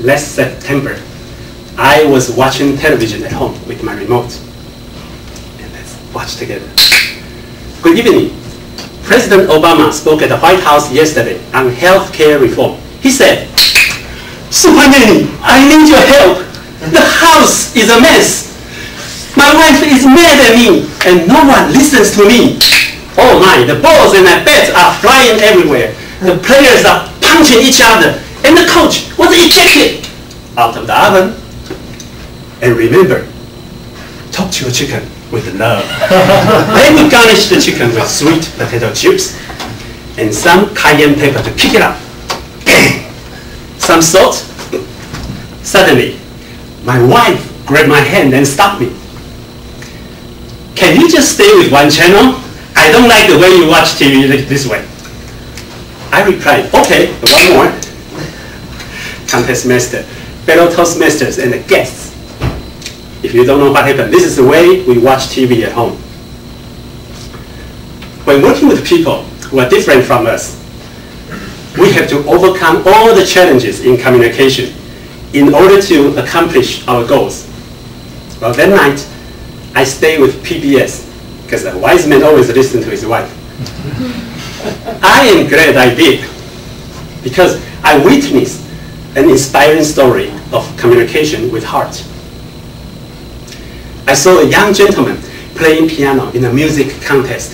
last September, I was watching television at home with my remote. And let's watch together. Good evening. President Obama spoke at the White House yesterday on health care reform. He said, "Super Nanny, I need your help. The house is a mess. My wife is mad at me, and no one listens to me. Oh my, the balls in my bed are flying everywhere. The players are punching each other, and the coach was ejected out of the oven. And remember, talk to your chicken with love." Then we garnish the chicken with sweet potato chips and some cayenne pepper to kick it up. Some salt. Suddenly, my wife grabbed my hand and stopped me. "Can you just stay with one channel? I don't like the way you watch TV this way." I replied, "Okay, one more." Contest master, fellow Toastmasters, and the guests. If you don't know what happened, this is the way we watch TV at home. When working with people who are different from us, we have to overcome all the challenges in communication in order to accomplish our goals. Well, that night, I stayed with PBS, because a wise man always listens to his wife. I am glad I did, because I witnessed an inspiring story of communication with heart. I saw a young gentleman playing piano in a music contest.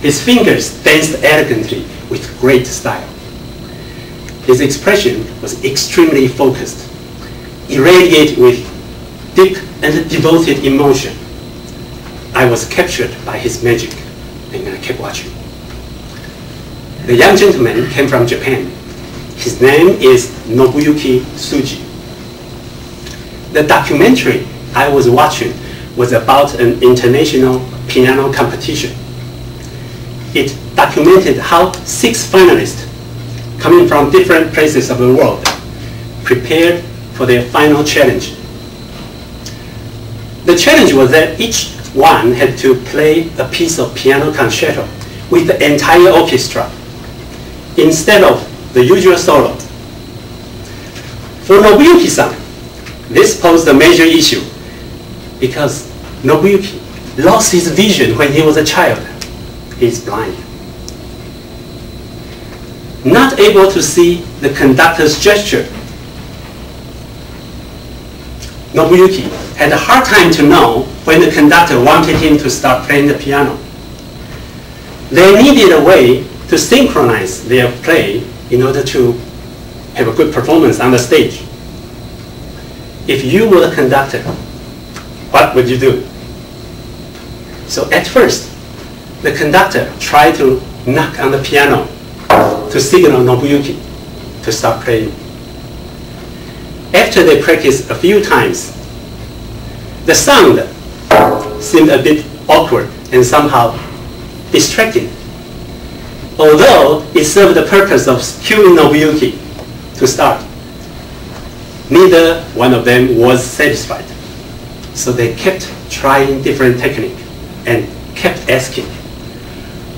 His fingers danced elegantly with great style. His expression was extremely focused, irradiated with deep and devoted emotion. I was captured by his magic, and I kept watching. The young gentleman came from Japan. His name is Nobuyuki Tsuji. The documentary I was watching was about an international piano competition. It documented how 6 finalists coming from different places of the world prepared for their final challenge. The challenge was that each one had to play a piece of piano concerto with the entire orchestra instead of the usual solo. For Nobuyuki-san, this posed a major issue because Nobuyuki lost his vision when he was a child. He's blind. Not able to see the conductor's gesture, Nobuyuki had a hard time to know when the conductor wanted him to start playing the piano. They needed a way to synchronize their play in order to have a good performance on the stage. If you were the conductor, what would you do? So at first, the conductor tried to knock on the piano to signal Nobuyuki to start playing. After they practiced a few times, the sound seemed a bit awkward and somehow distracting. Although it served the purpose of cueing Nobuyuki to start, neither one of them was satisfied. So they kept trying different techniques and kept asking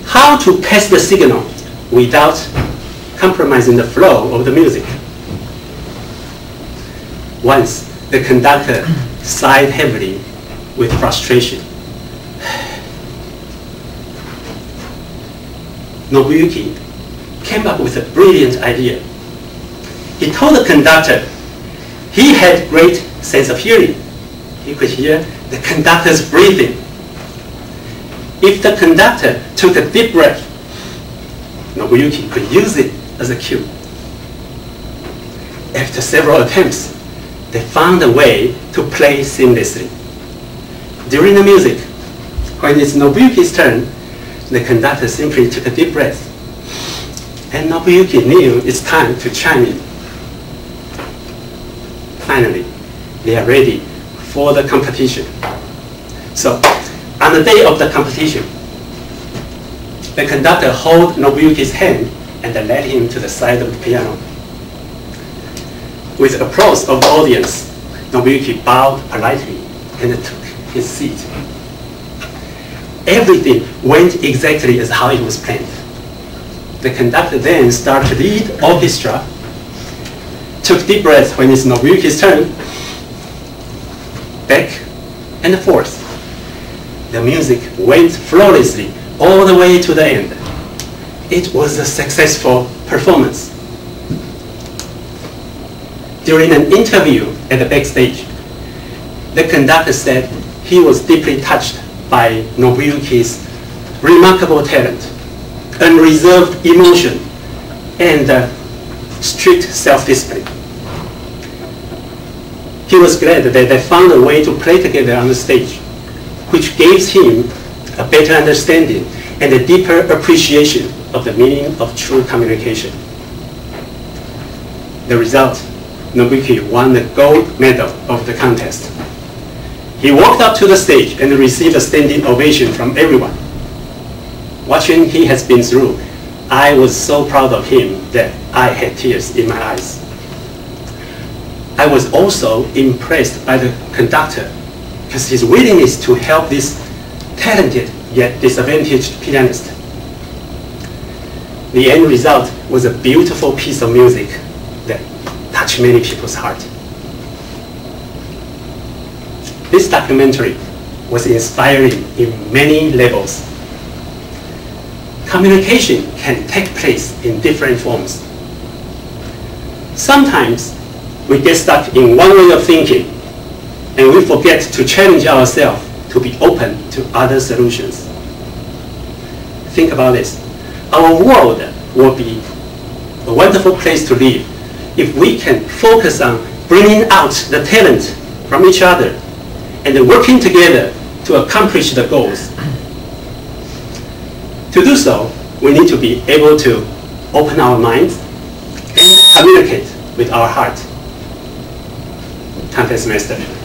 how to pass the signal without compromising the flow of the music. Once, the conductor sighed heavily with frustration. Nobuyuki came up with a brilliant idea. He told the conductor he had great sense of hearing. He could hear the conductor's breathing. If the conductor took a deep breath, Nobuyuki could use it as a cue. After several attempts, they found a way to play seamlessly. During the music, when it's Nobuyuki's turn, the conductor simply took a deep breath, and Nobuyuki knew it's time to chime in. Finally, they are ready for the competition. So, on the day of the competition, the conductor held Nobuyuki's hand and led him to the side of the piano. With applause of the audience, Nobuyuki bowed politely and took his seat. Everything went exactly as how it was planned. The conductor then started to lead the orchestra took deep breaths when it's Nobuyuki's turn. Back and forth. The music went flawlessly all the way to the end. It was a successful performance. During an interview at the backstage, the conductor said he was deeply touched by Nobuyuki's remarkable talent, unreserved emotion, and strict self-discipline. He was glad that they found a way to play together on the stage, which gives him a better understanding and a deeper appreciation of the meaning of true communication. The result, Nobuyuki won the gold medal of the contest. He walked up to the stage and received a standing ovation from everyone. Watching he has been through, I was so proud of him that I had tears in my eyes. I was also impressed by the conductor because his willingness to help this talented yet disadvantaged pianist. The end result was a beautiful piece of music that touched many people's heart. This documentary was inspiring in many levels. Communication can take place in different forms. Sometimes we get stuck in one way of thinking and we forget to challenge ourselves to be open to other solutions. Think about this. Our world will be a wonderful place to live if we can focus on bringing out the talent from each other and working together to accomplish the goals. To do so, we need to be able to open our minds and communicate with our heart. Toastmasters.